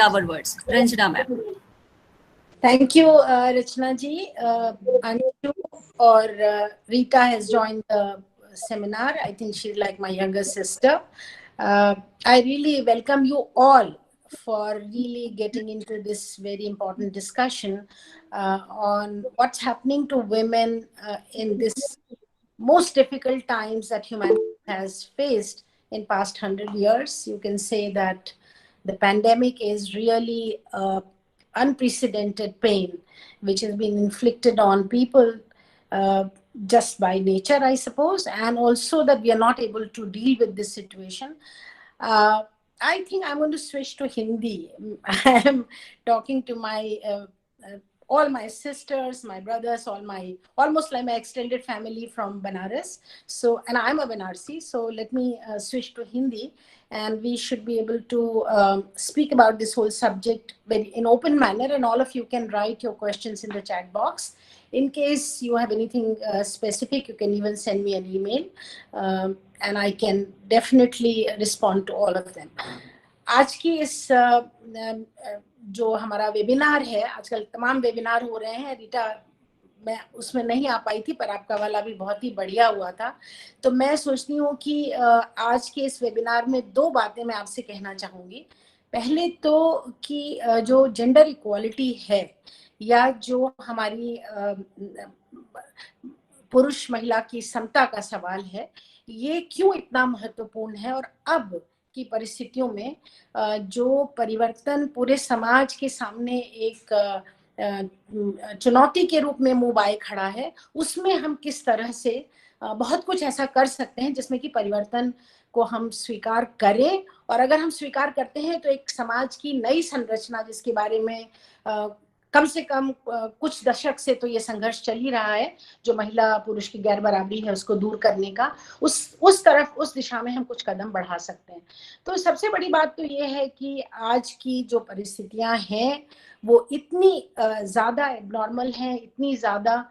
our words. Ranjana ma'am. Thank you, Rachna ji. Anshu or Rita has joined the seminar. I think she's like my younger sister. I really welcome you all for really getting into this very important discussion on what's happening to women in this most difficult times that humanity has faced in past 100 years. You can say that the pandemic is really unprecedented pain which has been inflicted on people uh, just by nature, I suppose, and also that we are not able to deal with this situation. uh, I think I'm going to switch to Hindi. I am talking to my all my sisters, my brothers, all my almost like my extended family from Banaras. So, and I'm a Banarsi. So let me switch to Hindi, and we should be able to speak about this whole subject very in open manner. And all of you can write your questions in the chat box. In case you have anything specific, you can even send me an email, and I can definitely respond to all of them. आज की इस जो हमारा webinar है, आजकल तमाम webinar हो रहे हैं, रीटा मैं उसमें नहीं आ पाई थी पर आपका वाला भी बहुत ही बढ़िया हुआ था। तो मैं सोचती हूँ कि आज के इस वेबिनार में दो बातें मैं आपसे कहना चाहूँगी। पहले तो कि जो जेंडर इक्वालिटी है या जो हमारी पुरुष महिला की समता का सवाल है, ये क्यों इतना महत्वपूर्ण है और अब की परिस्थितियों में जो परिवर्तन पूरे समाज के सामने एक चुनौती के रूप में मुंह आए खड़ा है, उसमें हम किस तरह से बहुत कुछ ऐसा कर सकते हैं जिसमें कि परिवर्तन को हम स्वीकार करें, और अगर हम स्वीकार करते हैं तो एक समाज की नई संरचना जिसके बारे में कम से कम कुछ दशक से तो ये संघर्ष चल ही रहा है, जो महिला पुरुष की गैर बराबरी है उसको दूर करने का, उस तरफ उस दिशा में हम कुछ कदम बढ़ा सकते हैं। तो सबसे बड़ी बात तो ये है कि आज की जो परिस्थितियां हैं वो इतनी ज्यादा एबनॉर्मल हैं, इतनी ज्यादा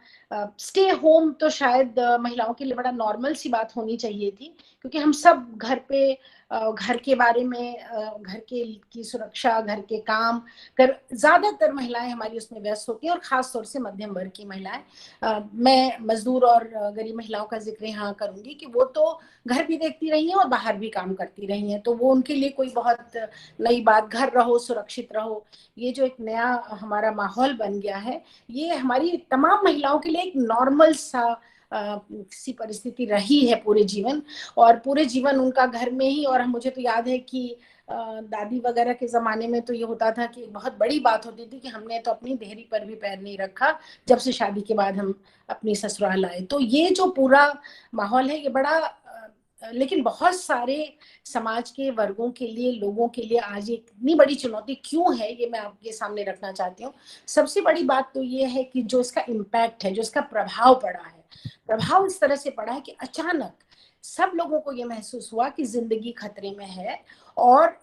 स्टे होम तो शायद महिलाओं के लिए बड़ा नॉर्मल सी बात होनी चाहिए थी, क्योंकि हम सब घर पे घर के बारे में घर के की सुरक्षा, घर के काम कर ज्यादातर महिलाएं हमारी उसमें व्यस्त होती हैं, और खास तौर से मध्यम वर्ग की महिलाएं। मैं मजदूर और गरीब महिलाओं का जिक्र यहाँ करूंगी कि वो तो घर भी देखती रही हैं और बाहर भी काम करती रही हैं, तो वो उनके लिए कोई बहुत नई बात, घर रहो सुरक्षित रहो, ये जो एक नया हमारा माहौल बन गया है, ये हमारी तमाम महिलाओं के लिए एक नॉर्मल सा सी परिस्थिति रही है पूरे जीवन, और पूरे जीवन उनका घर में ही। और मुझे तो याद है कि दादी वगैरह के जमाने में तो ये होता था कि बहुत बड़ी बात होती थी कि हमने तो अपनी देहरी पर भी पैर नहीं रखा जब से शादी के बाद हम अपनी ससुराल आए। तो ये जो पूरा माहौल है ये बड़ा लेकिन बहुत सारे समाज के वर्गों के लिए, लोगों के लिए आज ये इतनी बड़ी चुनौती क्यों है, ये मैं आपके सामने रखना चाहती हूँ। सबसे बड़ी बात तो ये है कि जो इसका इम्पैक्ट है, जो इसका प्रभाव पड़ा है, प्रभाव इस तरह से पड़ा है कि अचानक सब लोगों को ये महसूस हुआ कि जिंदगी खतरे में है, और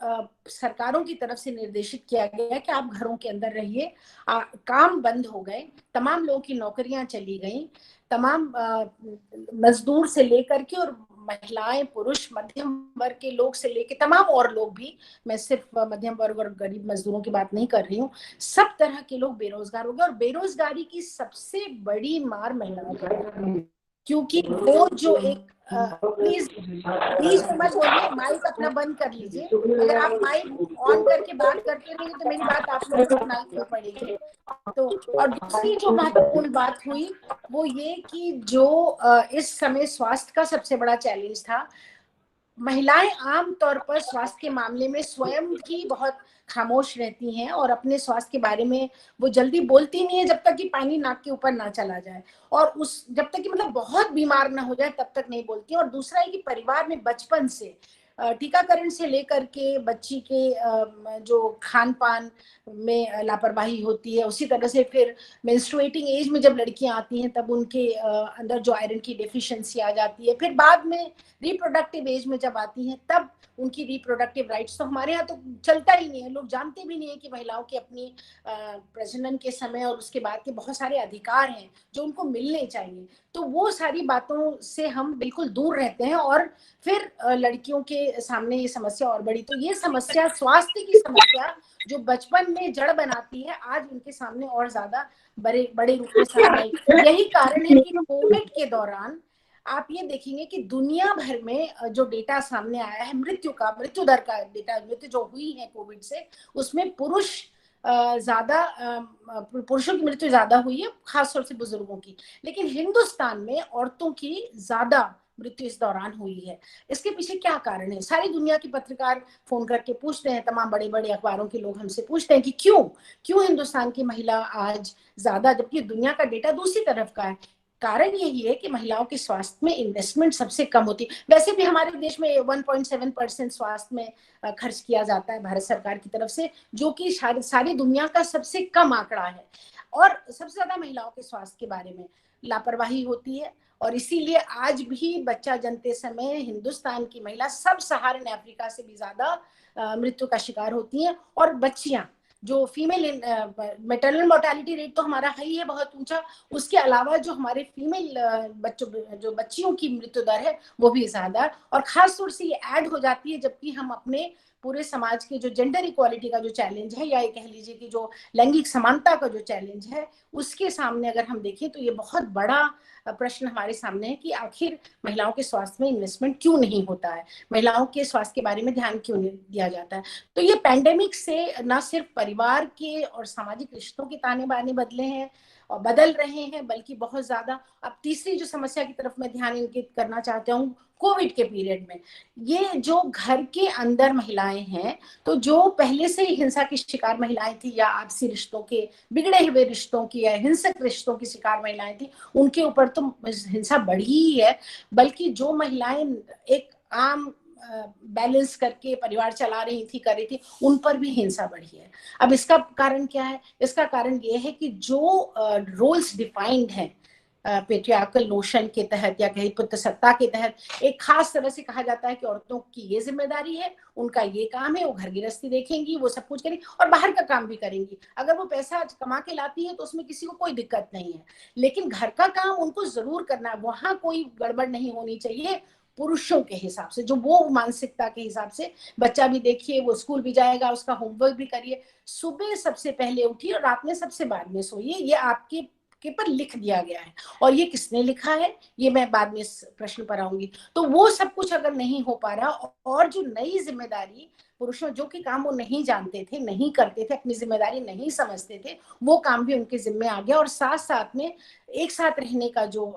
सरकारों की तरफ से निर्देशित किया गया कि आप घरों के अंदर रहिए, काम बंद हो गए, तमाम लोगों की नौकरियां चली गई, तमाम मजदूर से लेकर के और महिलाएं, पुरुष, मध्यम वर्ग के लोग से लेकर तमाम और लोग भी, मैं सिर्फ मध्यम वर्ग और गरीब मजदूरों की बात नहीं कर रही हूँ, सब तरह के लोग बेरोजगार हो गए। और बेरोजगारी की सबसे बड़ी मार महिलाओं पर, क्योंकि वो जो एक प्लीज प्लीज मत बोलिए, माइक अपना बंद कर लीजिए। अगर आप माइक ऑन करके बात करते रहेंगे तो मेरी बात आप लोगों को सुनाई क्यों पड़ेगी। तो और दूसरी जो महत्वपूर्ण बात हुई वो ये कि जो इस समय स्वास्थ्य का सबसे बड़ा चैलेंज था, महिलाएं आम तौर पर स्वास्थ्य के मामले में स्वयं ही बहुत खामोश रहती हैं, और अपने स्वास्थ्य के बारे में वो जल्दी बोलती नहीं है जब तक कि पानी नाक के ऊपर ना चला जाए, और उस जब तक कि मतलब बहुत बीमार ना हो जाए तब तक नहीं बोलती। और दूसरा है कि परिवार में बचपन से टीकाकरण से लेकर के बच्ची के जो खान पान में लापरवाही होती है, उसी तरह से फिर मेंस्ट्रुएटिंग एज में जब लड़कियां आती हैं तब उनके अंदर जो आयरन की डेफिशिएंसी आ जाती है, फिर बाद में रिप्रोडक्टिव एज में जब आती हैं तब उनकी रिप्रोडक्टिव राइट्स तो हमारे यहाँ तो चलता ही नहीं है, लोग जानते भी नहीं है कि महिलाओं के अपनी प्रजनन के समय और उसके बाद के बहुत सारे अधिकार हैं जो उनको मिलने चाहिए। तो वो सारी बातों से हम बिल्कुल दूर रहते हैं और फिर लड़कियों के सामने ये समस्या और बड़ी। तो ये समस्या, स्वास्थ्य की समस्या जो बचपन में जड़ बनाती है, आज उनके सामने और ज्यादा बड़े बड़े रूप में सामने आई। यही कारण है कि कोविड के दौरान आप ये देखेंगे कि दुनिया भर में जो डेटा सामने आया है मृत्यु दर का डेटा, मृत्यु जो हुई है कोविड से, उसमें ज्यादा पुरुषों की मृत्यु ज्यादा हुई है, खासतौर से बुजुर्गों की। लेकिन हिंदुस्तान में औरतों की ज्यादा मृत्यु इस दौरान हुई है। इसके पीछे क्या कारण है? सारी दुनिया के पत्रकार फोन करके पूछते हैं, तमाम बड़े बड़े अखबारों के लोग हमसे पूछते हैं कि क्यों क्यों हिंदुस्तान की महिला आज ज्यादा, जबकि दुनिया का डेटा दूसरी तरफ का है। कारण यही है कि महिलाओं के स्वास्थ्य में इन्वेस्टमेंट सबसे कम होती है। वैसे भी हमारे देश में 1.7% स्वास्थ्य में खर्च किया जाता है भारत सरकार की तरफ से, जो कि सारी दुनिया का सबसे कम आंकड़ा है। और सबसे ज्यादा महिलाओं के स्वास्थ्य के बारे में लापरवाही होती है, और इसीलिए आज भी बच्चा जन्मते समय हिंदुस्तान की महिला सब सहारन अफ्रीका से भी ज्यादा मृत्यु का शिकार होती हैं। और बच्चियां जो फीमेल मेटरनल मोर्टेलिटी रेट तो हमारा है ही है बहुत ऊंचा, उसके अलावा जो हमारे फीमेल बच्चों जो बच्चियों की मृत्यु दर है वो भी ज्यादा, और खास तौर से ये ऐड हो जाती है जबकि हम अपने पूरे समाज के जो जेंडर इक्वालिटी का जो चैलेंज है, या ये कह लीजिए कि जो लैंगिक समानता का जो चैलेंज है, उसके सामने अगर हम देखें तो ये बहुत बड़ा प्रश्न हमारे सामने है कि आखिर महिलाओं के स्वास्थ्य में इन्वेस्टमेंट क्यों नहीं होता है, महिलाओं के स्वास्थ्य के बारे में ध्यान क्यों नहीं दिया जाता है। तो ये पैंडेमिक से न सिर्फ परिवार के और सामाजिक रिश्तों के ताने बाने बदले हैं और बदल रहे हैं, बल्कि बहुत ज्यादा। अब तीसरी जो समस्या की तरफ मैं ध्यान इंगित करना चाहता हूँ, कोविड के पीरियड में ये जो घर के अंदर महिलाएं हैं, तो जो पहले से ही हिंसा की शिकार महिलाएं थी, या आपसी रिश्तों के बिगड़े हुए रिश्तों की या हिंसक रिश्तों की शिकार महिलाएं थी, उनके ऊपर तो हिंसा बढ़ी ही है। बल्कि जो महिलाएं एक आम बैलेंस करके परिवार चला रही थी, कर रही थी, उन पर भी हिंसा बढ़ी है। अब इसका कारण क्या है? इसका कारण ये है कि जो रोल्स डिफाइंड है पेट्रियार्कल नोशन के तहत, या कहीं पुत्र सत्ता के तहत, एक खास तरह से कहा जाता है कि औरतों की ये जिम्मेदारी है, उनका ये काम है, वो घर गृहस्थी देखेंगी, वो सब कुछ करेंगी और बाहर का काम भी करेंगी। अगर वो पैसा कमा के लाती है तो उसमें किसी को कोई दिक्कत नहीं है, लेकिन घर का काम उनको जरूर करना है, वहां कोई गड़बड़ नहीं होनी चाहिए पुरुषों के हिसाब से, जो वो मानसिकता के हिसाब से। बच्चा भी देखिए, वो स्कूल भी जाएगा, उसका होमवर्क भी करिए, सुबह सबसे पहले उठिए और रात में सबसे बाद में सोइए, ये आपके के पर लिख दिया गया है। और ये किसने लिखा है, ये मैं बाद में इस प्रश्न पर आऊंगी। तो वो सब कुछ अगर नहीं हो पा रहा, और जो नई जिम्मेदारी पुरुषों, जो कि काम वो नहीं जानते थे, नहीं करते थे, अपनी जिम्मेदारी नहीं समझते थे, वो काम भी उनके जिम्मे आ गया। और साथ साथ में एक साथ रहने का जो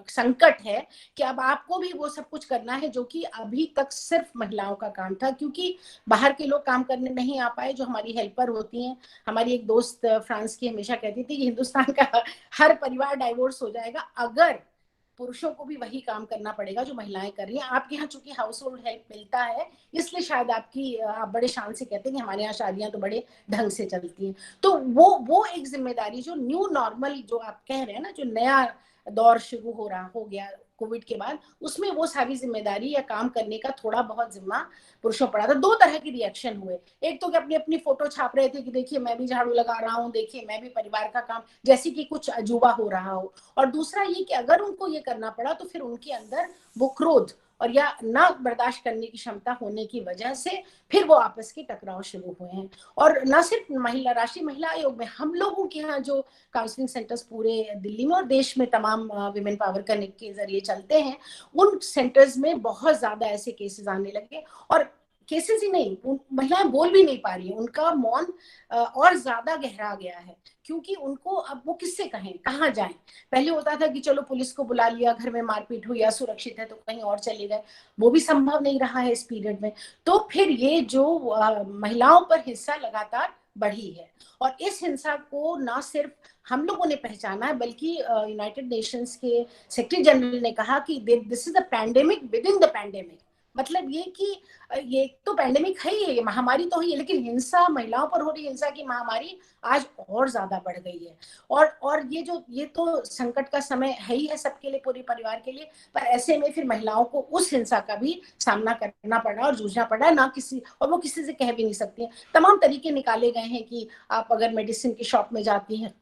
संकट है कि अब आपको भी वो सब कुछ करना है जो कि अभी तक सिर्फ महिलाओं का काम था, क्योंकि बाहर के लोग काम करने नहीं आ पाए, जो हमारी हेल्पर होती हैं। हमारी एक दोस्त फ्रांस की हमेशा कहती थी कि हिंदुस्तान का हर परिवार डाइवोर्स हो जाएगा अगर पुरुषों को भी वही काम करना पड़ेगा जो महिलाएं कर रही हैं। आपके यहाँ चूंकि हाउस होल्ड हेल्प मिलता है, इसलिए शायद आप बड़े शान से कहते हैं कि हमारे यहाँ शादियां तो बड़े ढंग से चलती हैं। तो वो एक जिम्मेदारी, जो न्यू नॉर्मल जो आप कह रहे हैं ना, जो नया दौर शुरू हो गया कोविड के बाद, उसमें वो सारी जिम्मेदारी या काम करने का थोड़ा बहुत जिम्मा पुरुषों पड़ा था। दो तरह के रिएक्शन हुए, एक तो कि अपनी अपनी फोटो छाप रहे थे कि देखिए मैं भी झाड़ू लगा रहा हूँ, देखिए मैं भी परिवार का काम, जैसे कि कुछ अजूबा हो रहा हो। और दूसरा ये कि अगर उनको ये करना पड़ा तो फिर उनके अंदर वो क्रोध और या ना बर्दाश्त करने की क्षमता होने की वजह से फिर वो आपस के टकराव शुरू हुए हैं। और न सिर्फ राष्ट्रीय महिला आयोग में, हम लोगों के यहाँ जो काउंसलिंग सेंटर्स पूरे दिल्ली में और देश में तमाम विमेन पावर कनेक्ट के जरिए चलते हैं, उन सेंटर्स में बहुत ज्यादा ऐसे केसेस आने लगे। और केसेस ही नहीं, महिलाएं बोल भी नहीं पा रही हैं, उनका मौन और ज्यादा गहरा गया है, क्योंकि उनको अब वो किससे कहें, कहाँ जाएं। पहले होता था कि चलो पुलिस को बुला लिया, घर में मारपीट हुई या सुरक्षित है तो कहीं और चले गए, वो भी संभव नहीं रहा है इस पीरियड में। तो फिर ये जो महिलाओं पर हिंसा लगातार बढ़ी है, और इस हिंसा को ना सिर्फ हम लोगों ने पहचाना है, बल्कि यूनाइटेड नेशंस के सेक्रेटरी जनरल ने कहा कि this is the pandemic with in the pandemic. मतलब ये कि ये तो पैंडेमिक है ही है, ये महामारी तो ही है, लेकिन हिंसा, महिलाओं पर हो रही हिंसा की महामारी आज और ज्यादा बढ़ गई है। और ये तो संकट का समय है ही है सबके लिए, पूरे परिवार के लिए, पर ऐसे में फिर महिलाओं को उस हिंसा का भी सामना करना पड़ा और जूझना पड़ा, ना किसी, और वो किसी से कह भी नहीं सकती हैं। तमाम तरीके निकाले गए हैं कि आप अगर मेडिसिन की शॉप में जाती हैं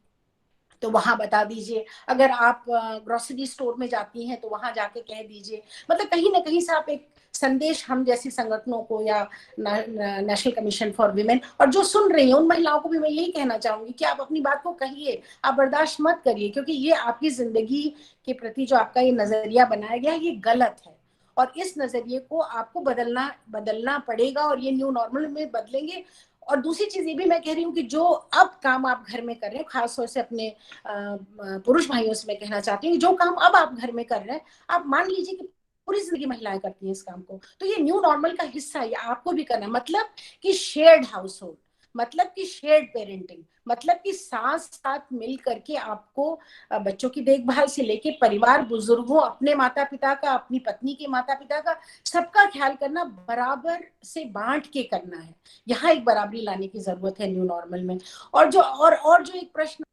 तो वहां बता दीजिए। अगर आप ग्रोसरी स्टोर में जाती हैं तो वहां जाके कह दीजिए। मतलब कहीं ना कहीं से आप एक संदेश हम जैसी संगठनों को या नेशनल कमीशन फॉर विमेन और जो सुन रही हैं उन महिलाओं को भी मैं यही कहना चाहूंगी कि आप अपनी बात को कहिए, आप बर्दाश्त मत करिए, क्योंकि ये आपकी जिंदगी के प्रति जो आपका ये नजरिया बनाया गया ये गलत है। और इस नजरिए को आपको बदलना बदलना पड़ेगा और ये न्यू नॉर्मल में बदलेंगे। और दूसरी चीज ये भी मैं कह रही हूँ कि जो अब काम आप घर में कर रहे हैं, खासतौर से अपने पुरुष भाइयों से मैं कहना चाहती हूँ, जो काम अब आप घर में कर रहे हैं, आप मान लीजिए कि पूरी जिंदगी महिलाएं करती हैं इस काम को, तो ये न्यू नॉर्मल का हिस्सा है, आपको भी करना। मतलब कि शेयर्ड हाउस होल्ड, मतलब कि शेयर्ड पेरेंटिंग, मतलब कि साथ साथ मिल करके आपको बच्चों की देखभाल से लेके परिवार, बुजुर्गों, अपने माता पिता का, अपनी पत्नी के माता पिता का, सबका ख्याल करना बराबर से बांट के करना है। यहाँ एक बराबरी लाने की जरूरत है न्यू नॉर्मल में। और जो एक प्रश्न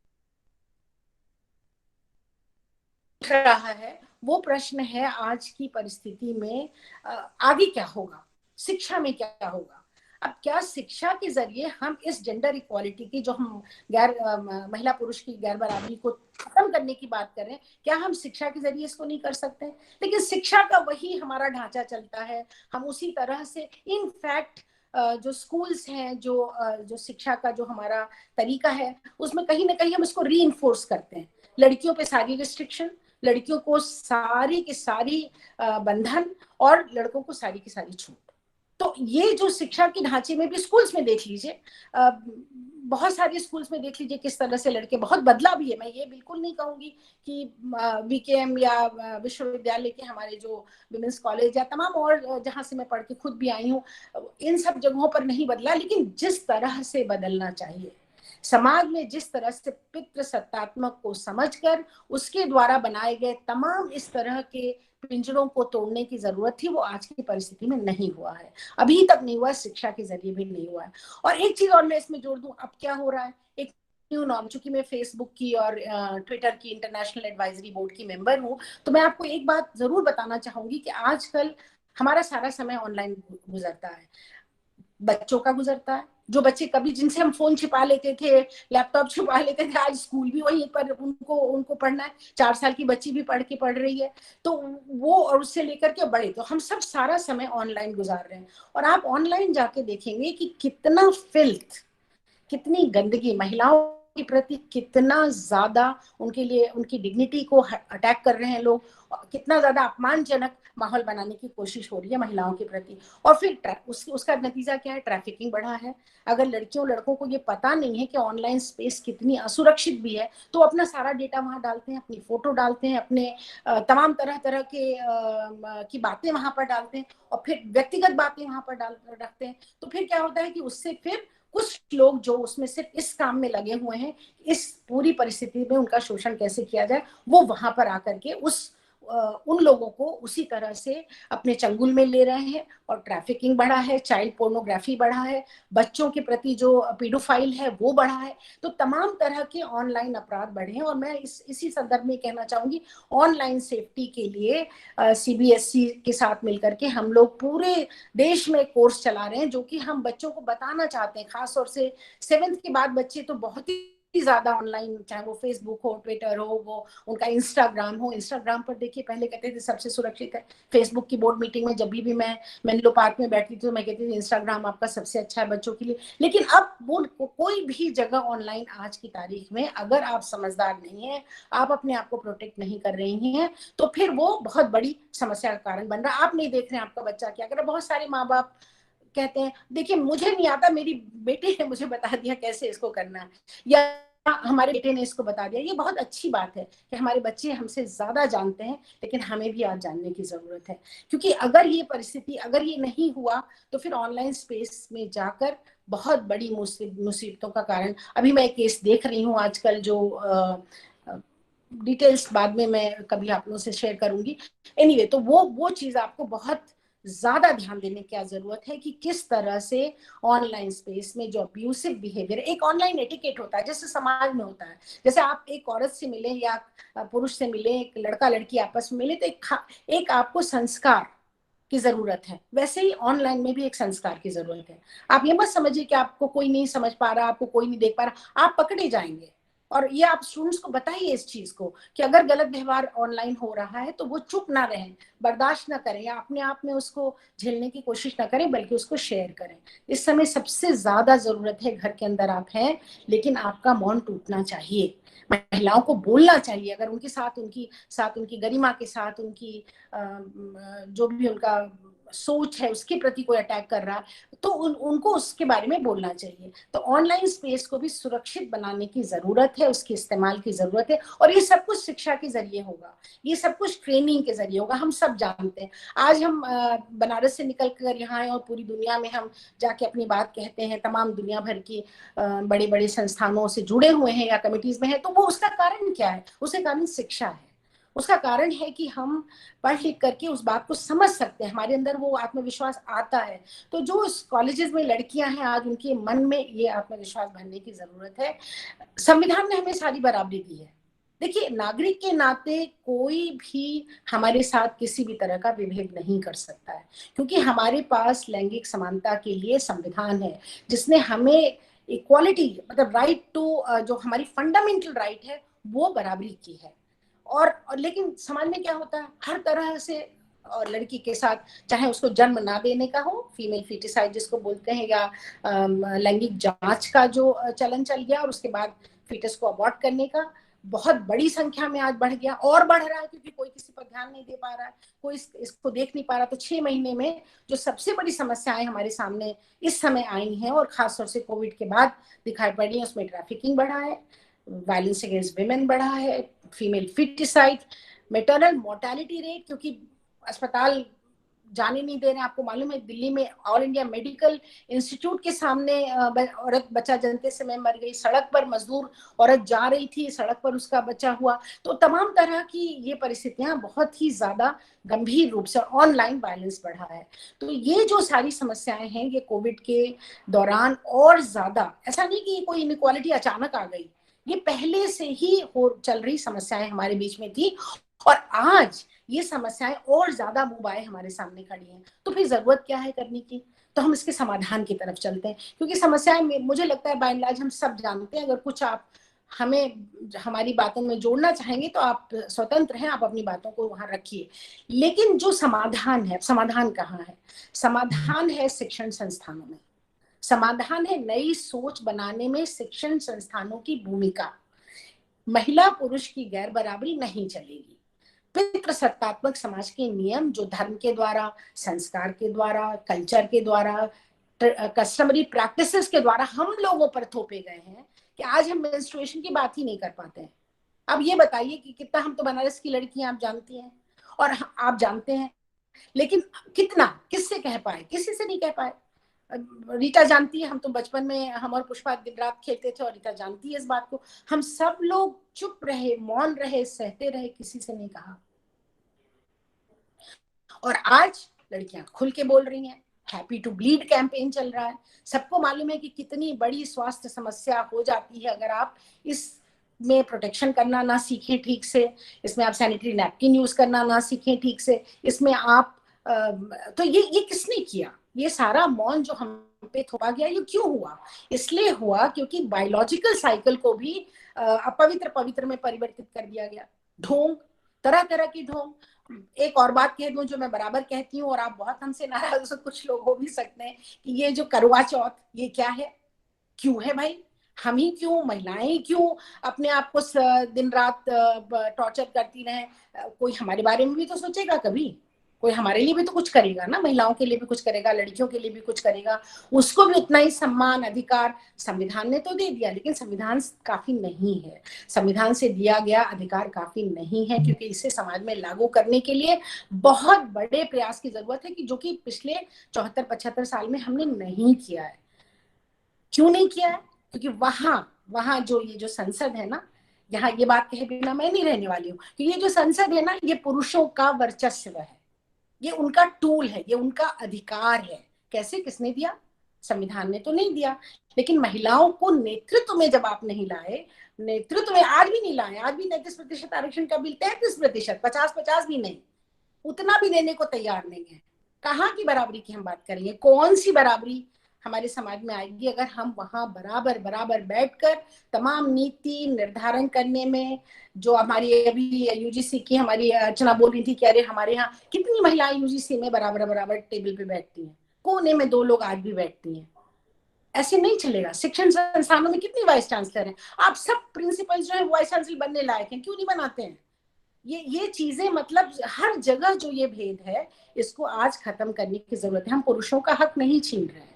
उठ रहा है वो प्रश्न है आज की परिस्थिति में आगे क्या होगा, शिक्षा में क्या होगा। अब क्या शिक्षा के जरिए हम इस जेंडर इक्वालिटी की, जो हम महिला पुरुष की गैर बराबरी को खत्म करने की बात कर रहे हैं, क्या हम शिक्षा के जरिए इसको नहीं कर सकते? लेकिन शिक्षा का वही हमारा ढांचा चलता है, हम उसी तरह से इनफैक्ट जो स्कूल्स हैं, जो शिक्षा का जो हमारा तरीका है, उसमें कहीं ना कहीं हम इसको री इन्फोर्स करते हैं। लड़कियों पे सारी रिस्ट्रिक्शन, लड़कियों को सारी की सारी बंधन, और लड़कों को सारी की सारी छूट। तो ये जो शिक्षा के ढांचे में भी स्कूल्स में देख लीजिए, बहुत सारे स्कूल्स में देख लीजिए किस तरह से लड़के, बहुत बदला भी है। मैं ये बिल्कुल नहीं कहूंगी कि वीकेएम या विश्वविद्यालय के हमारे जो विमेंस कॉलेज या तमाम और जहां से मैं पढ़ के खुद भी आई हूँ, इन सब जगहों पर नहीं बदला, लेकिन जिस तरह से बदलना चाहिए समाज में, जिस तरह से पितृ सत्तात्मक को समझकर उसके द्वारा बनाए गए तमाम इस तरह के पिंजरों को तोड़ने की जरूरत थी, वो आज की परिस्थिति में नहीं हुआ है, अभी तक नहीं हुआ, शिक्षा के जरिए भी नहीं हुआ है। और एक चीज और मैं इसमें जोड़ दूं, अब क्या हो रहा है, एक न्यू नॉर्म, चूंकि मैं फेसबुक की और ट्विटर की इंटरनेशनल एडवाइजरी बोर्ड की मेंबर हूं, तो मैं आपको एक बात जरूर बताना चाहूंगी कि आजकल हमारा सारा समय ऑनलाइन गुजरता है, बच्चों का गुजरता है। जो बच्चे कभी, जिनसे हम फोन छिपा लेते थे, लैपटॉप छिपा लेते थे, आज स्कूल भी वहीं पर उनको उनको पढ़ना है। 4 साल की बच्ची भी पढ़ रही है, तो वो, और उससे लेकर के बड़े, तो हम सब सारा समय ऑनलाइन गुजार रहे हैं। और आप ऑनलाइन जाके देखेंगे कि कितना फिल्थ, कितनी गंदगी, महिलाओं के प्रति कितना ज्यादा उनके लिए, उनकी डिग्निटी को अटैक कर रहे हैं लोग, कितना ज्यादा अपमानजनक माहौल बनाने की कोशिश हो रही है महिलाओं के प्रति। और फिर उसका नतीजा क्या है, ट्रैफिकिंग बढ़ा है। अगर लड़कियों लड़कों को ये पता नहीं है कि ऑनलाइन स्पेस कितनी असुरक्षित भी है, तो अपना सारा डेटा वहां डालते हैं, अपनी फोटो डालते हैं, अपने तमाम तरह तरह के की बातें वहां पर डालते हैं, और फिर व्यक्तिगत बातें वहां पर डाल रखते हैं। तो फिर क्या होता है कि उससे फिर कुछ लोग जो उसमें सिर्फ इस काम में लगे हुए हैं, इस पूरी परिस्थिति में उनका शोषण कैसे किया जाए, वो वहां पर आकर के उन लोगों को उसी तरह से अपने चंगुल में ले रहे हैं। और ट्रैफिकिंग बढ़ा है, चाइल्ड पोर्नोग्राफी बढ़ा है, बच्चों के प्रति जो पीडोफाइल है वो बढ़ा है। तो तमाम तरह के ऑनलाइन अपराध बढ़े हैं। और मैं इसी संदर्भ में कहना चाहूंगी, ऑनलाइन सेफ्टी के लिए सीबीएसई के साथ मिलकर के हम लोग पूरे देश में कोर्स चला रहे हैं, जो कि हम बच्चों को बताना चाहते हैं। खासतौर से 7th के बाद बच्चे तो बहुत ही ज्यादा ऑनलाइन, चाहे वो फेसबुक हो, ट्विटर हो, वो उनका इंस्टाग्राम हो। इंस्टाग्राम पर देखिए, पहले कहते थे सबसे सुरक्षित है। फेसबुक की बोर्ड मीटिंग में जब भी मैं मेनलो पार्क में बैठती थी तो मैं कहती थी इंस्टाग्राम आपका सबसे अच्छा है बच्चों के लिए। लेकिन अब वो कोई भी जगह ऑनलाइन आज की तारीख में अगर आप समझदार नहीं है, आप अपने आप को प्रोटेक्ट नहीं कर रही हैं, तो फिर वो बहुत बड़ी समस्या का कारण बन रहा है। आप नहीं देख रहे हैं आपका बच्चा क्या कर रहा है। बहुत सारे माँ बाप कहते हैं देखिए मुझे नहीं आता, मेरी बेटी ने मुझे बता दिया कैसे इसको करना है, या हमारे बेटे ने इसको बता दिया। ये बहुत अच्छी बात है कि हमारे बच्चे हमसे ज्यादा जानते हैं, लेकिन हमें भी आज जानने की जरूरत है। क्योंकि अगर ये परिस्थिति, अगर ये नहीं हुआ, तो फिर ऑनलाइन स्पेस में जाकर बहुत बड़ी मुसीबतों का कारण, अभी मैं एक केस देख रही हूँ आजकल, जो डिटेल्स बाद में मैं कभी आप लोगों से शेयर करूंगी। एनीवे, तो वो चीज आपको बहुत ज्यादा ध्यान देने की जरूरत है कि किस तरह से ऑनलाइन स्पेस में जो अब्यूसिव बिहेवियर, एक ऑनलाइन एटिकेट होता है जैसे समाज में होता है, जैसे आप एक औरत से मिले या पुरुष से मिले, एक लड़का लड़की आपस में मिले, तो एक आपको संस्कार की जरूरत है, वैसे ही ऑनलाइन में भी एक संस्कार की जरूरत है। आप ये मत समझिए कि आपको कोई नहीं समझ पा रहा, आपको कोई नहीं देख पा रहा, आप पकड़े जाएंगे। और ये आप स्टूडेंट्स को बताइए इस चीज को कि अगर गलत व्यवहार ऑनलाइन हो रहा है तो वो चुप ना रहें, बर्दाश्त ना करें या अपने आप में उसको झेलने की कोशिश ना करें, बल्कि उसको शेयर करें। इस समय सबसे ज्यादा जरूरत है, घर के अंदर आप हैं लेकिन आपका मौन टूटना चाहिए, महिलाओं को बोलना चाहिए। अगर उनके साथ उनकी गरिमा के साथ उनकी जो भी उनका सोच है उसके प्रति कोई अटैक कर रहा है तो उनको उसके बारे में बोलना चाहिए। तो ऑनलाइन स्पेस को भी सुरक्षित बनाने की जरूरत है, उसके इस्तेमाल की जरूरत है, और ये सब कुछ शिक्षा के जरिए होगा, ये सब कुछ ट्रेनिंग के जरिए होगा। हम सब जानते हैं, आज हम बनारस से निकल कर यहाँ आए और पूरी दुनिया में हम जाके अपनी बात कहते हैं, तमाम दुनिया भर की बड़े बड़े संस्थानों से जुड़े हुए हैं या कमिटीज में हैं, तो वो उसका कारण क्या है? उसका कारण शिक्षा है। उसका कारण है कि हम पढ़ लिख करके उस बात को समझ सकते हैं, हमारे अंदर वो आत्मविश्वास आता है। तो जो कॉलेजेस में लड़कियां हैं आज, उनके मन में ये आत्मविश्वास भरने की जरूरत है। संविधान ने हमें सारी बराबरी दी है। देखिए, नागरिक के नाते कोई भी हमारे साथ किसी भी तरह का विभेद नहीं कर सकता है, क्योंकि हमारे पास लैंगिक समानता के लिए संविधान है जिसने हमें इक्वालिटी, मतलब राइट टू, जो हमारी फंडामेंटल राइट है वो बराबरी की है। और लेकिन समाज में क्या होता है, हर तरह से और लड़की के साथ, चाहे उसको जन्म ना देने का हो, फीमेल फिटिसाइड जिसको बोलते हैं, या लैंगिक जांच का जो चलन चल गया, और उसके बाद फिटस को अबॉर्ट करने का बहुत बड़ी संख्या में आज बढ़ गया और बढ़ रहा है, क्योंकि कोई किसी पर ध्यान नहीं दे पा रहा है, कोई इसको देख नहीं पा रहा। तो 6 महीने में जो सबसे बड़ी समस्याएं हमारे सामने इस समय आई हैं और खासतौर से कोविड के बाद दिखाई पड़ी है, उसमें ट्रैफिकिंग बढ़ा है, वायलेंस अगेंस्ट विमेन बढ़ा है, female foeticide, maternal mortality rate, क्योंकि अस्पताल जाने नहीं दे रहे हैं। आपको मालूम है, दिल्ली में ऑल इंडिया मेडिकल इंस्टीट्यूट के सामने औरत बच्चा जनते समय मर गई, सड़क पर मजदूर औरत जा रही थी, सड़क पर उसका बच्चा हुआ। तो तमाम तरह की ये परिस्थितियां बहुत ही ज्यादा गंभीर रूप से, ऑनलाइन वायलेंस बढ़ा है। तो ये जो सारी समस्याएं हैं ये कोविड के दौरान और ज्यादा, ऐसा नहीं कि कोई इनइक्वालिटी अचानक आ गई, ये पहले से ही हो चल रही समस्याएं हमारे बीच में थी, और आज ये समस्याएं और ज्यादा मुंह बाए हमारे सामने खड़ी हैं। तो फिर जरूरत क्या है करने की? तो हम इसके समाधान की तरफ चलते हैं, क्योंकि समस्याएं मुझे लगता है बाय एंड लार्ज हम सब जानते हैं। अगर कुछ आप हमें हमारी बातों में जोड़ना चाहेंगे तो आप स्वतंत्र हैं, आप अपनी बातों को वहां रखिए। लेकिन जो समाधान है, समाधान कहाँ है? समाधान है शिक्षण संस्थानों में, समाधान है नई सोच बनाने में शिक्षण संस्थानों की भूमिका। महिला पुरुष की गैर बराबरी नहीं चलेगी। पितृसत्तात्मक समाज के नियम जो धर्म के द्वारा, संस्कार के द्वारा, कल्चर के द्वारा, कस्टमरी प्रैक्टिसेस के द्वारा हम लोगों पर थोपे गए हैं, कि आज हम मेंस्ट्रुएशन की बात ही नहीं कर पाते हैं। अब ये बताइए कि कितना, हम तो बनारस की लड़कियां आप जानती हैं और आप जानते हैं, लेकिन कितना किससे कह पाए? किसी से नहीं कह पाए। रीता जानती है, हम तो बचपन में हम और पुष्पा दिन रात खेलते थे, और रीता जानती है इस बात को। हम सब लोग चुप रहे, मौन रहे, सहते रहे, किसी से नहीं कहा। और आज लड़कियां खुल के बोल रही हैं। हैप्पी टू ब्लीड कैंपेन चल रहा है। सबको मालूम है कि कितनी बड़ी स्वास्थ्य समस्या हो जाती है अगर आप इस में प्रोटेक्शन करना ना सीखें ठीक से, इसमें आप सैनिटरी नैपकिन यूज करना ना सीखें ठीक से, इसमें आप तो ये किसने किया? ये सारा मौन जो हम पे थोपा गया, ये क्यों हुआ? इसलिए हुआ क्योंकि बायोलॉजिकल साइकिल को भी अपवित्र पवित्र में परिवर्तित कर दिया गया। ढोंग, तरह तरह की ढोंग। एक और बात कह दूं जो मैं बराबर कहती हूँ, और आप बहुत हमसे नाराज हो, कुछ लोग हो भी सकते हैं, कि ये जो करवा चौथ, ये क्या है? क्यों है भाई? हम ही क्यों, महिलाएं क्यों अपने आप को दिन रात टॉर्चर करती रहे? कोई हमारे बारे में भी तो सोचेगा कभी, कोई हमारे लिए भी तो कुछ करेगा ना, महिलाओं के लिए भी कुछ करेगा, लड़कियों के लिए भी कुछ करेगा। उसको भी उतना ही सम्मान, अधिकार संविधान ने तो दे दिया, लेकिन संविधान काफी नहीं है। संविधान से दिया गया अधिकार काफी नहीं है, क्योंकि इसे समाज में लागू करने के लिए बहुत बड़े प्रयास की जरूरत है, कि जो कि पिछले 74-75 साल में हमने नहीं किया है। क्यों नहीं किया है? क्योंकि वहां वहां जो ये जो संसद है ना, यहाँ ये बात कहे बिना मैं नहीं रहने वाली हूँ कि ये जो संसद है ना, ये पुरुषों का वर्चस्व है, ये उनका टूल है, ये उनका अधिकार है। कैसे, किसने दिया? संविधान ने तो नहीं दिया। लेकिन महिलाओं को नेतृत्व में जब आप नहीं लाए, नेतृत्व में आज भी नहीं लाए, आज भी 39% आरक्षण का बिल, 33%, 50-50 भी नहीं, उतना भी देने को तैयार नहीं है। कहाँ की बराबरी की हम बात करेंगे? कौन सी बराबरी हमारे समाज में आएगी अगर हम वहाँ बराबर बराबर बैठकर तमाम नीति निर्धारण करने में। जो हमारी अभी यूजीसी की हमारी अर्चना बोल रही थी कि अरे हमारे यहाँ कितनी महिलाएं यूजीसी में बराबर बराबर टेबल पे बैठती हैं, कोने में 2 लोग आज भी बैठती हैं। ऐसे नहीं चलेगा। शिक्षण संस्थानों में कितनी वाइस चांसलर हैं, आप सब प्रिंसिपल जो है वाइस चांसलर बनने लायक हैं, क्यों नहीं बनाते हैं? ये चीजें मतलब हर जगह जो ये भेद है इसको आज खत्म करने की जरूरत है। हम पुरुषों का हक नहीं छीन रहे हैं।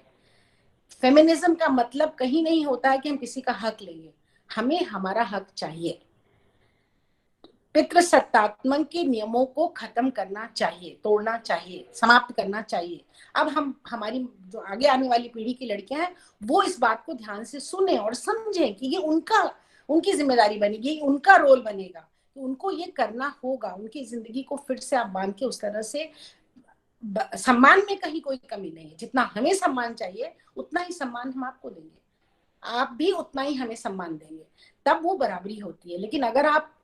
फेमिनिज्म का मतलब कहीं नहीं होता है कि हम किसी का हक लेंगे, हमें हमारा हक चाहिए। पितृसत्तात्मक के नियमों को खत्म करना चाहिए, तोड़ना चाहिए, समाप्त करना चाहिए। अब हम हमारी जो आगे आने वाली पीढ़ी की लड़कियां हैं वो इस बात को ध्यान से सुने और समझें कि ये उनकी जिम्मेदारी बनेगी, उनका रोल बनेगा, कि उनको ये करना होगा। उनकी जिंदगी को फिर से आप बांध के उस तरह से सम्मान में कहीं कोई कमी नहीं है। जितना हमें सम्मान चाहिए उतना ही सम्मान हम आपको देंगे, आप भी उतना ही हमें सम्मान देंगे, तब वो बराबरी होती है। लेकिन अगर आप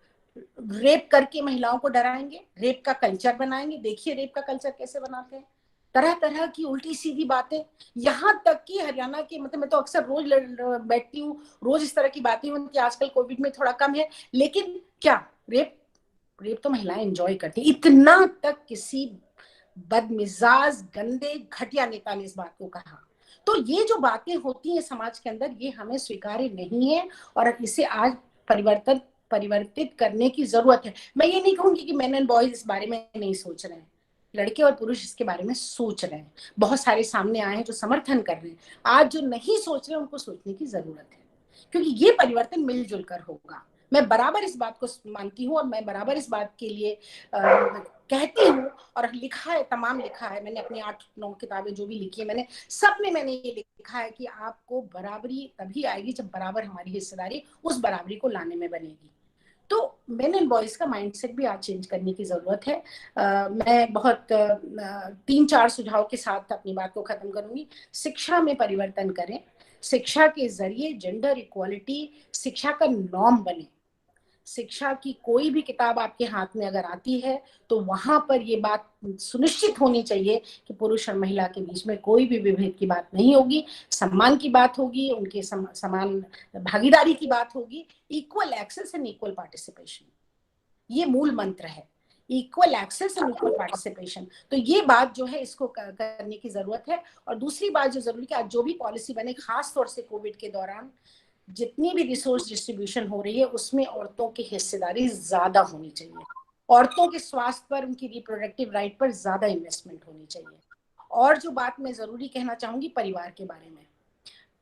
रेप करके महिलाओं को डराएंगे, रेप का कल्चर बनाएंगे, देखिए रेप का कल्चर कैसे बनाते हैं, तरह तरह की उल्टी सीधी बातें। यहाँ तक कि हरियाणा के मतलब मैं तो अक्सर रोज बैठती हूँ, रोज इस तरह की बातें होती। आजकल कोविड में थोड़ा कम है, लेकिन क्या रेप तो महिलाएं एंजॉय करती हैं। इतना तक किसी बदमिजाज गंदे घटिया नेता ने इस बात को कहा। तो ये जो बातें होती हैं समाज के अंदर, ये हमें स्वीकार्य नहीं है और इसे आज परिवर्तित करने की जरूरत है। मैं ये नहीं कहूंगी कि मेन एंड बॉयज इस बारे में नहीं सोच रहे हैं, लड़के और पुरुष इसके बारे में सोच रहे हैं। बहुत सारे सामने आए हैं जो समर्थन कर रहे हैं। आज जो नहीं सोच रहे उनको सोचने की जरूरत है, क्योंकि ये परिवर्तन मिलजुल कर होगा। मैं बराबर इस बात को मानती हूँ और मैं बराबर इस बात के लिए कहती हूँ, और लिखा है, तमाम लिखा है मैंने, अपनी 8-9 किताबें जो भी लिखी है मैंने, सब में मैंने ये लिखा है कि आपको बराबरी तभी आएगी जब बराबर हमारी हिस्सेदारी उस बराबरी को लाने में बनेगी। तो मेन एंड बॉयज का माइंडसेट भी आज चेंज करने की जरूरत है। मैं बहुत 3-4 सुझाव के साथ अपनी बात को खत्म करूंगी। शिक्षा में परिवर्तन करें, शिक्षा के जरिए जेंडर इक्वालिटी शिक्षा का नॉर्म बने। शिक्षा की कोई भी किताब आपके हाथ में अगर आती है तो वहां पर ये बात सुनिश्चित होनी चाहिए कि पुरुष और महिला के बीच में कोई भी विभेद की बात नहीं होगी, सम्मान की बात होगी, उनके समान भागीदारी की बात होगी। Equal access and equal participation, ये मूल मंत्र है, equal access and equal participation. तो ये बात जो है इसको करने की जरूरत है। और दूसरी बात जो जरूरी है, आज जो भी पॉलिसी बने, खास तौर से कोविड के दौरान जितनी भी रिसोर्स डिस्ट्रीब्यूशन हो रही है उसमें औरतों की हिस्सेदारी ज्यादा होनी चाहिए। औरतों के स्वास्थ्य पर, उनकी रिप्रोडक्टिव राइट पर ज्यादा इन्वेस्टमेंट होनी चाहिए। और जो बात मैं जरूरी कहना चाहूंगी परिवार के बारे में,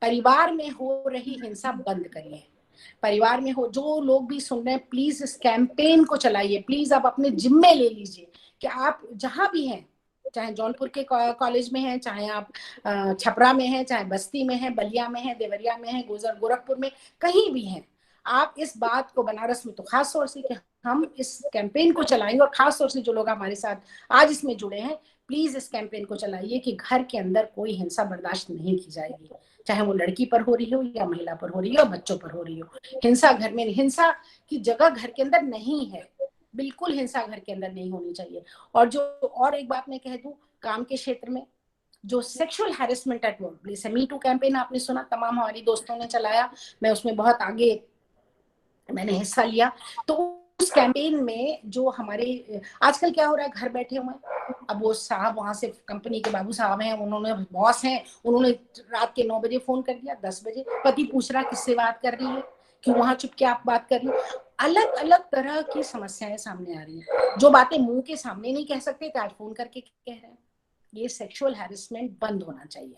परिवार में हो रही हिंसा बंद करिए। परिवार में हो, जो लोग भी सुन रहे हैं प्लीज इस कैंपेन को चलाइए, प्लीज आप अपने जिम्मे ले लीजिए कि आप जहां भी हैं, चाहे जौनपुर के कॉलेज में है, चाहे आप छपरा में है, चाहे बस्ती में है, बलिया में है, देवरिया में है, गोरखपुर में, कहीं भी हैं, आप इस बात को, बनारस में तो खास तौर से, कि हम इस कैंपेन को चलाएंगे। और खास तौर से जो लोग हमारे साथ आज इसमें जुड़े हैं, प्लीज इस कैंपेन को चलाइए कि घर के अंदर कोई हिंसा बर्दाश्त नहीं की जाएगी, चाहे वो लड़की पर हो रही हो या महिला पर हो रही हो, बच्चों पर हो रही हो। हिंसा घर में, हिंसा की जगह घर के अंदर नहीं है, बिल्कुल हिंसा घर के अंदर नहीं होनी चाहिए। और एक बात मैं कह दूं, काम के क्षेत्र में जो sexual harassment at work place है, मी टू कैंपेन आपने सुना, तमाम हमारी दोस्तों ने चलाया, मैं उसमें बहुत आगे मैंने हिस्सा लिया। तो उस कैंपेन में जो हमारे आजकल क्या हो रहा है, घर बैठे हुए हैं, अब वो साहब वहां से कंपनी के बाबू साहब हैं, उन्होंने बॉस हैं, उन्होंने रात के 9 बजे फोन कर दिया, 10 बजे पति पूछ रहा किससे बात कर रही है, क्यों वहां चुप के आप बात कर रही है। अलग अलग तरह की समस्याएं सामने आ रही हैं, जो बातें मुंह के सामने नहीं कह सकते थे आज फोन करके कह रहे हैं। ये सेक्सुअल हैरेसमेंट बंद होना चाहिए,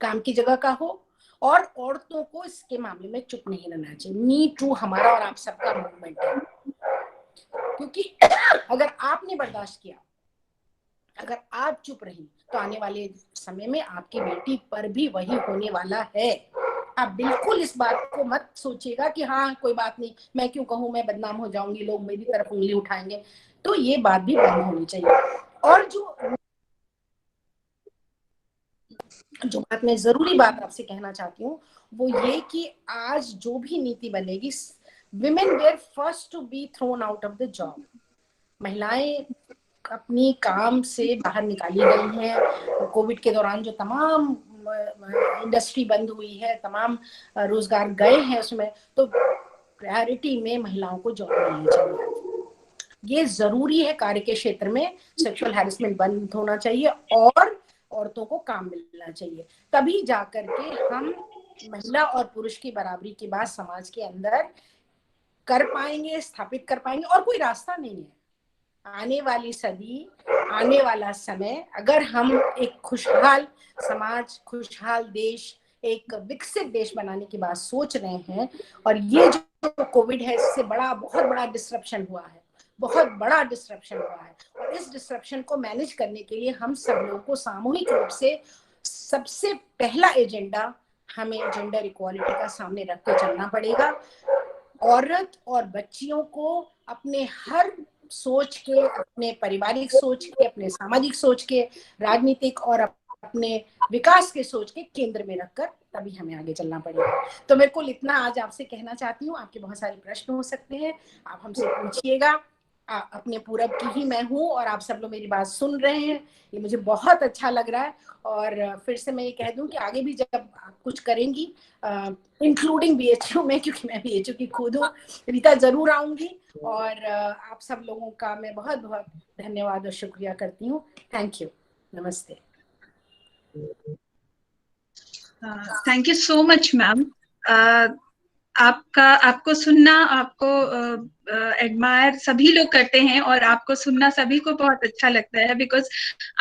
काम की जगह का हो। और औरतों को इसके मामले में चुप नहीं रहना चाहिए। मी टू हमारा और आप सबका मूवमेंट है, क्योंकि अगर आपने बर्दाश्त किया, अगर आप चुप रही, तो आने वाले समय में आपकी बेटी पर भी वही होने वाला है। आप बिल्कुल इस बात को मत सोचिएगा कि हाँ कोई बात नहीं, मैं क्यों कहूँ, मैं बदनाम हो जाऊंगी, लोग मेरी तरफ उंगली उठाएंगे। तो ये बात भी बंद होनी चाहिए। और जो बात मैं जरूरी बात आपसे कहना चाहती हूँ वो ये कि आज जो भी नीति बनेगी, women were first to be thrown out of the job. महिलाएं अपनी काम से बाहर निकाली गई हैं। कोविड के दौरान जो तमाम इंडस्ट्री बंद हुई है, तमाम रोजगार गए हैं उसमें, तो प्रायोरिटी में महिलाओं को जॉब मिलनी चाहिए। ये जरूरी है, कार्य के क्षेत्र में सेक्सुअल हैरेसमेंट बंद होना चाहिए और औरतों को काम मिलना चाहिए, तभी जाकर के हम महिला और पुरुष की बराबरी की बात समाज के अंदर कर पाएंगे, स्थापित कर पाएंगे। और कोई रास्ता नहीं है। आने वाली सदी, आने वाला समय, अगर हम एक खुशहाल समाज, खुशहाल देश, एक विकसित देश बनाने की बात सोच रहे हैं, और ये जो कोविड है इससे बहुत बड़ा डिस्ट्रप्शन हुआ है, बहुत बड़ा डिस्ट्रप्शन हुआ है, और इस डिस्ट्रप्शन को मैनेज करने के लिए हम सब लोगों को सामूहिक रूप से सबसे पहला एजेंडा हमें जेंडर इक्वालिटी का सामने रख के चलना पड़ेगा। औरत और बच्चियों को अपने हर सोच के, अपने पारिवारिक सोच के, अपने सामाजिक सोच के, राजनीतिक और अपने विकास के सोच के केंद्र में रखकर तभी हमें आगे चलना पड़ेगा। तो मेरे को इतना आज आपसे कहना चाहती हूँ। आपके बहुत सारे प्रश्न हो सकते हैं, आप हमसे पूछिएगा। अपने पूरब की ही मैं हूँ और आप सब लोग मेरी बात सुन रहे हैं, ये मुझे बहुत अच्छा लग रहा है। और फिर से मैं ये कह दूं कि आगे भी जब आप कुछ करेंगी, इंक्लूडिंग बीएचयू में, क्योंकि मैं बीएचयू की खुद हूँ, रीता जरूर आऊंगी। और आप सब लोगों का मैं बहुत बहुत धन्यवाद और शुक्रिया करती हूँ। थैंक यू, नमस्ते। Thank you so much ma'am. आपको सुनना, आपको एडमायर सभी लोग करते हैं और आपको सुनना सभी को बहुत अच्छा लगता है, बिकॉज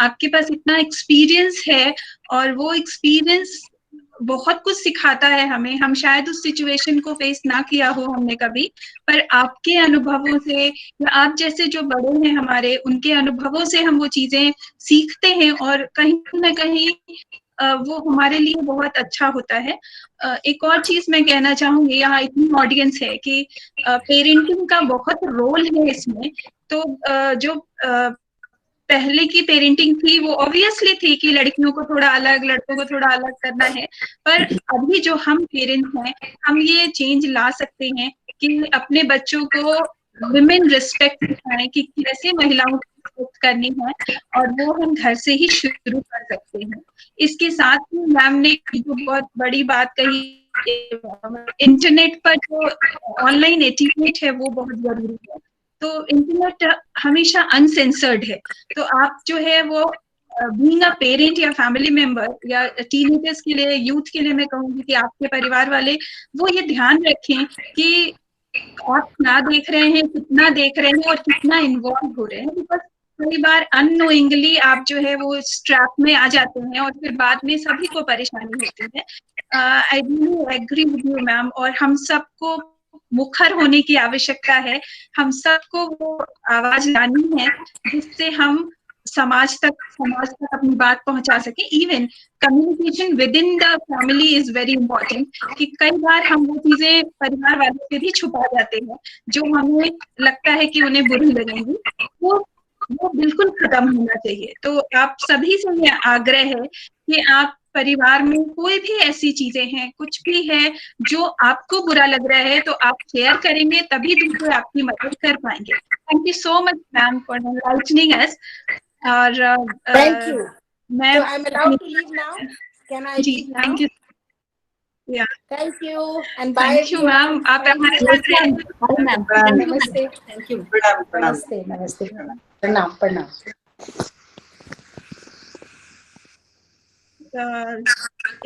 आपके पास इतना एक्सपीरियंस है और वो एक्सपीरियंस बहुत कुछ सिखाता है हमें। हम शायद उस सिचुएशन को फेस ना किया हो हमने कभी, पर आपके अनुभवों से या आप जैसे जो बड़े हैं हमारे, उनके अनुभवों से हम वो चीजें सीखते हैं और कहीं ना कहीं वो हमारे लिए बहुत अच्छा होता है। एक और चीज मैं कहना चाहूंगी, यहाँ इतनी ऑडियंस है कि पेरेंटिंग का बहुत रोल है इसमें। तो जो पहले की पेरेंटिंग थी वो ऑब्वियसली थी कि लड़कियों को थोड़ा अलग, लड़कों को थोड़ा अलग करना है, पर अभी जो हम पेरेंट्स हैं, हम ये चेंज ला सकते हैं कि अपने बच्चों को विमेन रिस्पेक्ट सिखाएं कि कैसे महिलाओं की रिस्पेक्ट करनी है, और वो हम घर से ही शुरू कर सकते हैं। इसके साथ ही मैम ने जो बहुत बड़ी बात कही, इंटरनेट पर जो ऑनलाइन एटिकेट है वो बहुत जरूरी है। तो इंटरनेट हमेशा अनसेंसर्ड है, तो आप जो है वो बीइंग अ पेरेंट या फैमिली मेंबर या टीनेजर्स के लिए, यूथ के लिए मैं कहूंगी कि आपके परिवार वाले वो ये ध्यान रखें कि आप क्या देख रहे हैं, कितना देख रहे हैं और कितना इन्वॉल्व हो रहे हैं, बिकॉज कई बार अननोइंगली आप जो है वो इस ट्रैप में आ जाते हैं और फिर बाद में सभी को परेशानी होती है। I really agree with you ma'am, और हम सबको मुखर होने की आवश्यकता है। हम सबको वो आवाज लानी है जिससे हम समाज तक अपनी बात पहुंचा सके। Even communication with in the family is very important, कि कई बार हम वो चीजें परिवार वालों से भी छुपा जाते हैं जो हमें लगता है कि उन्हें बुरी लगेंगी, वो बिल्कुल खत्म होना चाहिए। तो आप सभी से ये आग्रह है कि आप परिवार में कोई भी ऐसी चीजें हैं, कुछ भी है जो आपको बुरा लग रहा है, तो आप शेयर करेंगे, तभी दूसरे आपकी मदद कर पाएंगे। Thank you so much ma'am for enlightening us. और थैंक यू। मैं So I'm allowed to leave now? Can I जी, leave now? Thank you. Thank you and bye thank you ma'am, आप हमारे साथ रहे। नमस्ते, थैंक यू, नमस्ते, नमस्ते, प्रणाम, प्रणाम।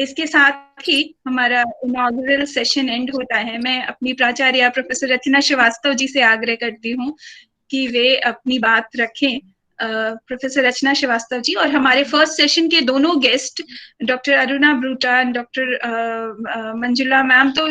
इसके साथ ही हमारा इनॉग्रेल सेशन एंड होता है। मैं अपनी प्राचार्य प्रोफेसर रचना श्रीवास्तव जी से आग्रह करती हूँ कि वे अपनी बात रखें। प्रोफेसर रचना श्रीवास्तव जी और हमारे फर्स्ट सेशन के दोनों guest doctor Aruna ब्रूटा and doctor Manjula ma'am तो